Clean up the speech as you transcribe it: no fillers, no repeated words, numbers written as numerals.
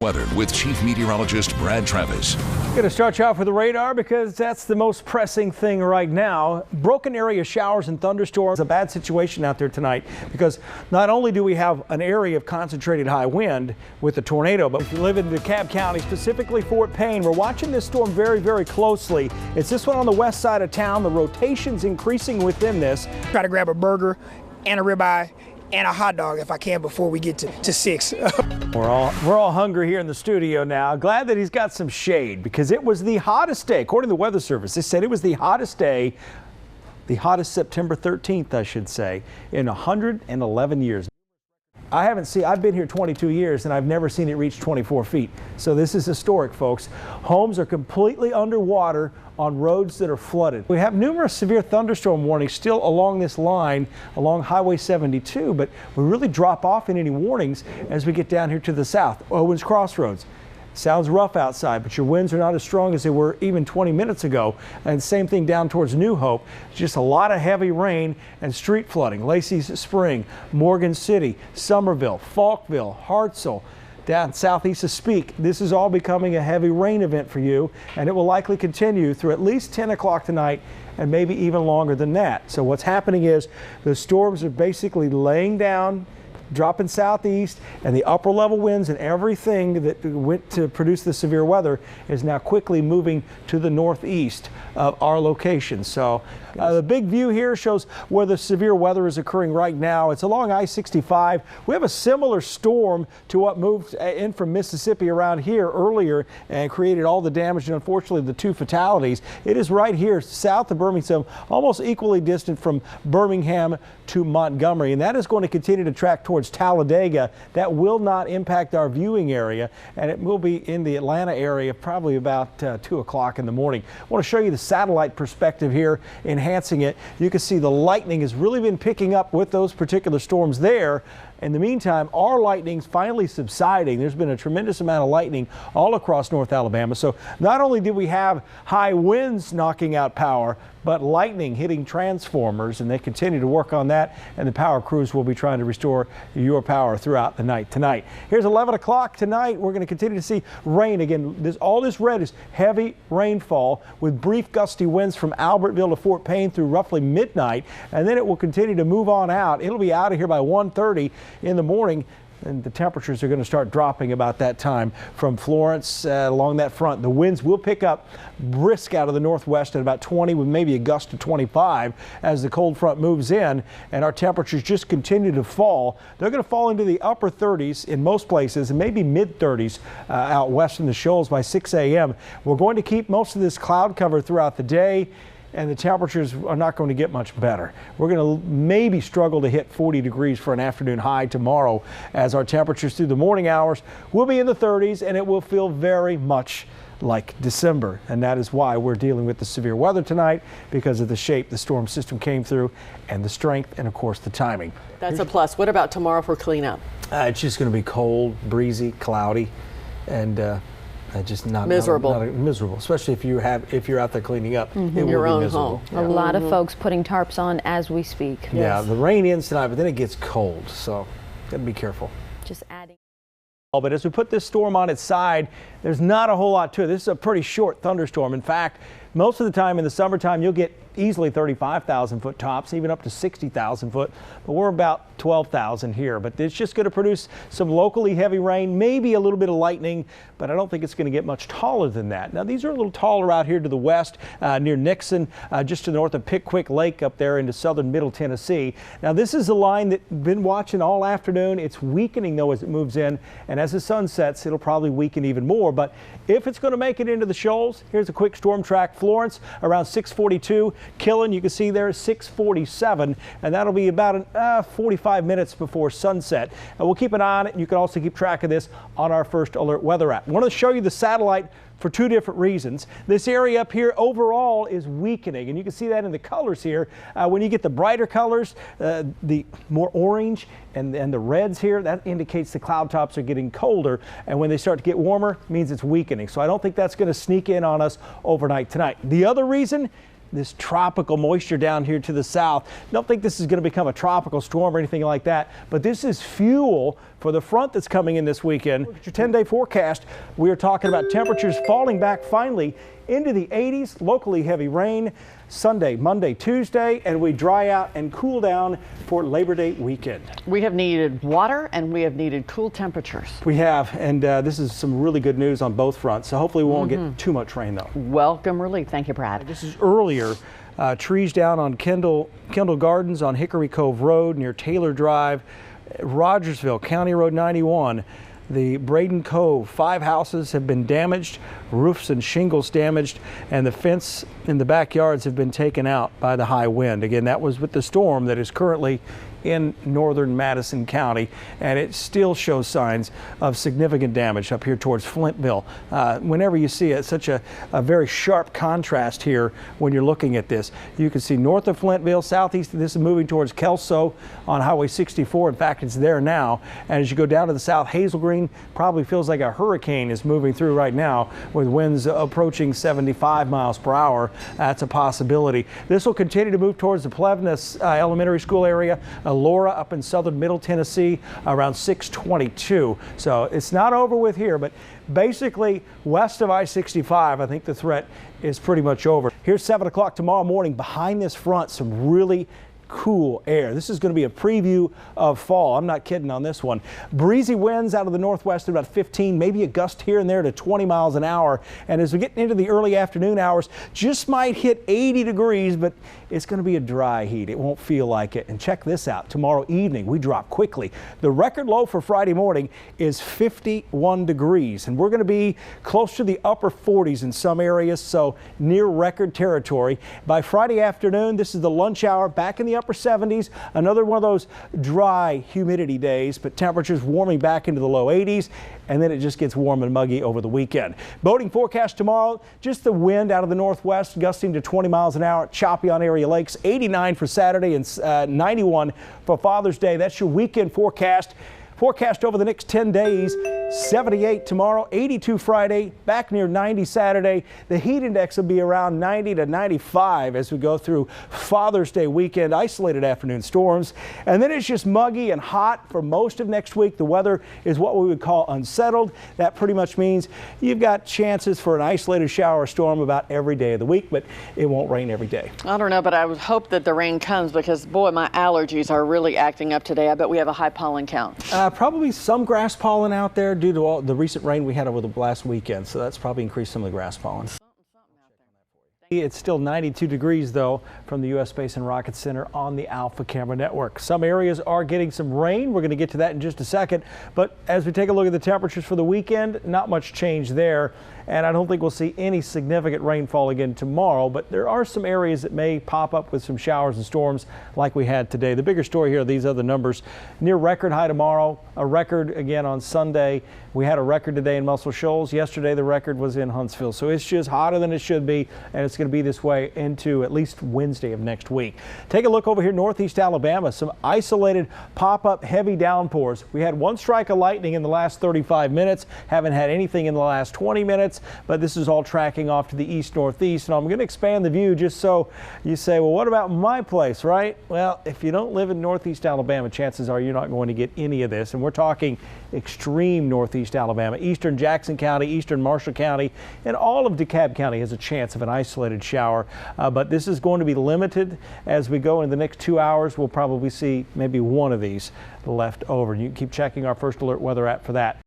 weather with Chief Meteorologist Brad Travis. Going to start you off with the radar because that's the most pressing thing right now. Broken area showers and thunderstorms. A bad situation out there tonight because not only do we have an area of concentrated high wind with the tornado, but if you live in DeKalb County, specifically Fort Payne, we're watching this storm very, very closely. It's this one on the west side of town. The rotation's increasing within this. Try to grab a burger and a ribeye and a hot dog if I can before we get to 6. We're all hungry here in the studio now. Glad that he's got some shade because it was the hottest day, according to the Weather Service. They said it was the hottest day, the hottest September 13th, I should say, in 111 years. I've been here 22 years and I've never seen it reach 24 feet. So this is historic, folks. Homes are completely underwater on roads that are flooded. We have numerous severe thunderstorm warnings still along this line, along Highway 72, but we really drop off in any warnings as we get down here to the south. Owens Crossroads. Sounds rough outside, but your winds are not as strong as they were even 20 minutes ago. And same thing down towards New Hope. Just a lot of heavy rain and street flooding. Lacey's Spring, Morgan City, Somerville, Falkville, Hartselle, down southeast of Speake. This is all becoming a heavy rain event for you, and it will likely continue through at least 10 o'clock tonight and maybe even longer than that. So what's happening is the storms are basically laying down, dropping southeast, and the upper level winds and everything that went to produce the severe weather is now quickly moving to the northeast of our location. So the big view here shows where the severe weather is occurring right now. It's along I-65. We have a similar storm to what moved in from Mississippi around here earlier and created all the damage and unfortunately the 2 fatalities. It is right here south of Birmingham, almost equally distant from Birmingham to Montgomery, and that is going to continue to track towards Talladega. That will not impact our viewing area, and it will be in the Atlanta area probably about 2 o'clock in the morning. I want to show you the satellite perspective here, enhancing it. You can see the lightning has really been picking up with those particular storms there. In the meantime, our lightning's finally subsiding. There's been a tremendous amount of lightning all across North Alabama. So not only did we have high winds knocking out power, but lightning hitting transformers, and they continue to work on that, and the power crews will be trying to restore your power throughout the night tonight. Here's 11 o'clock tonight. We're going to continue to see rain again. All this red is heavy rainfall with brief gusty winds from Albertville to Fort Payne through roughly midnight, and then it will continue to move on out. It'll be out of here by 1:30 in the morning, and the temperatures are going to start dropping about that time from Florence along that front. The winds will pick up brisk out of the northwest at about 20 with maybe a gust of 25 as the cold front moves in, and our temperatures just continue to fall. They're going to fall into the upper 30s in most places and maybe mid 30s out west in the Shoals by 6 a.m. We're going to keep most of this cloud cover throughout the day, and the temperatures are not going to get much better. We're going to maybe struggle to hit 40 degrees for an afternoon high tomorrow, as our temperatures through the morning hours will be in the 30s, and it will feel very much like December. And that is why we're dealing with the severe weather tonight, because of the shape the storm system came through and the strength and of course the timing. That's a plus. What about tomorrow for cleanup? It's just going to be cold, breezy, cloudy, and just not miserable. Miserable, especially if you're out there cleaning up. It will your be own miserable. home. A lot of folks putting tarps on as we speak. Yeah, the rain ends tonight, but then it gets cold, so gotta be careful. Just adding. But as we put this storm on its side, there's not a whole lot to it. This is a pretty short thunderstorm. In fact, most of the time in the summertime, you'll get easily 35,000 foot tops, even up to 60,000 foot, but we're about 12,000 here. But it's just going to produce some locally heavy rain, maybe a little bit of lightning, but I don't think it's going to get much taller than that. Now, these are a little taller out here to the west near Nixon, just to the north of Pickwick Lake up there into southern Middle Tennessee. Now, this is a line that we've been watching all afternoon. It's weakening though as it moves in, and as the sun sets, it'll probably weaken even more. But if it's going to make it into the Shoals, here's a quick storm track. Florence around 6:42. Killen, you can see there, 6:47, and that'll be about 45 minutes before sunset. And we'll keep an eye on it, and you can also keep track of this on our First Alert Weather app. I want to show you the satellite for 2 different reasons. This area up here overall is weakening, and you can see that in the colors here. When you get the brighter colors, the more orange and the reds here, that indicates the cloud tops are getting colder, and when they start to get warmer, it means it's weakening. So I don't think that's going to sneak in on us overnight tonight. The other reason, this tropical moisture down here to the south. Don't think this is going to become a tropical storm or anything like that, but this is fuel for the front that's coming in this weekend. Look at your 10-day forecast. We are talking about temperatures falling back finally into the 80s, locally heavy rain Sunday, Monday, Tuesday, and we dry out and cool down for Labor Day weekend. We have needed water and we have needed cool temperatures. We have, and this is some really good news on both fronts, so hopefully we won't get too much rain though. Welcome relief. Thank you, Brad. This is earlier. Trees down on Kendall Gardens on Hickory Cove Road near Taylor Drive, Rogersville, County Road 91. The Braden Cove, 5 houses have been damaged, roofs and shingles damaged, and the fence in the backyards have been taken out by the high wind. Again, that was with the storm that is currently in northern Madison County, and it still shows signs of significant damage up here towards Flintville. Whenever you see it, such a very sharp contrast here when you're looking at this. You can see north of Flintville, southeast of this is moving towards Kelso on Highway 64. In fact, it's there now. And as you go down to the south, Hazel Green probably feels like a hurricane is moving through right now with winds approaching 75 miles per hour. That's a possibility. This will continue to move towards the Plevna Elementary School area. Laura up in southern Middle Tennessee around 622. So it's not over with here, but basically west of I-65, I think the threat is pretty much over. Here's 7 o'clock tomorrow morning. Behind this front, some really cool air. This is going to be a preview of fall. I'm not kidding on this one. Breezy winds out of the northwest at about 15, maybe a gust here and there to 20 miles an hour. And as we get into the early afternoon hours, just might hit 80 degrees, but it's going to be a dry heat. It won't feel like it. And check this out. Tomorrow evening, we drop quickly. The record low for Friday morning is 51 degrees, and we're going to be close to the upper 40s in some areas, so near record territory. By Friday afternoon, this is the lunch hour, back in the upper 70s, another one of those dry humidity days, but temperatures warming back into the low 80s, and then it just gets warm and muggy over the weekend. Boating forecast tomorrow, just the wind out of the northwest gusting to 20 miles an hour, choppy on area lakes, 89 for Saturday and 91 for Father's Day. That's your weekend forecast. Forecast over the next 10 days, 78 tomorrow, 82 Friday, back near 90 Saturday. The heat index will be around 90 to 95 as we go through Father's Day weekend, isolated afternoon storms. And then it's just muggy and hot for most of next week. The weather is what we would call unsettled. That pretty much means you've got chances for an isolated shower or storm about every day of the week, but it won't rain every day. I don't know, but I would hope that the rain comes because, boy, my allergies are really acting up today. I bet we have a high pollen count. Probably some grass pollen out there due to all the recent rain we had over the last weekend, so that's probably increased some of the grass pollen. It's still 92 degrees though from the U.S. Space and Rocket Center on the Alpha Camera Network. Some areas are getting some rain. We're going to get to that in just a second, but as we take a look at the temperatures for the weekend, not much change there. And I don't think we'll see any significant rainfall again tomorrow, but there are some areas that may pop up with some showers and storms like we had today. The bigger story here are these other numbers. Near record high tomorrow, a record again on Sunday. We had a record today in Muscle Shoals. Yesterday the record was in Huntsville. So it's just hotter than it should be, and it's going to be this way into at least Wednesday of next week. Take a look over here northeast Alabama. Some isolated pop-up heavy downpours. We had one strike of lightning in the last 35 minutes. Haven't had anything in the last 20 minutes. But this is all tracking off to the east-northeast, and I'm going to expand the view just so you say, well, what about my place, right? Well, if you don't live in northeast Alabama, chances are you're not going to get any of this, and we're talking extreme northeast Alabama. Eastern Jackson County, eastern Marshall County, and all of DeKalb County has a chance of an isolated shower, but this is going to be limited as we go in the next 2 hours. We'll probably see maybe one of these left over. You can keep checking our First Alert Weather app for that.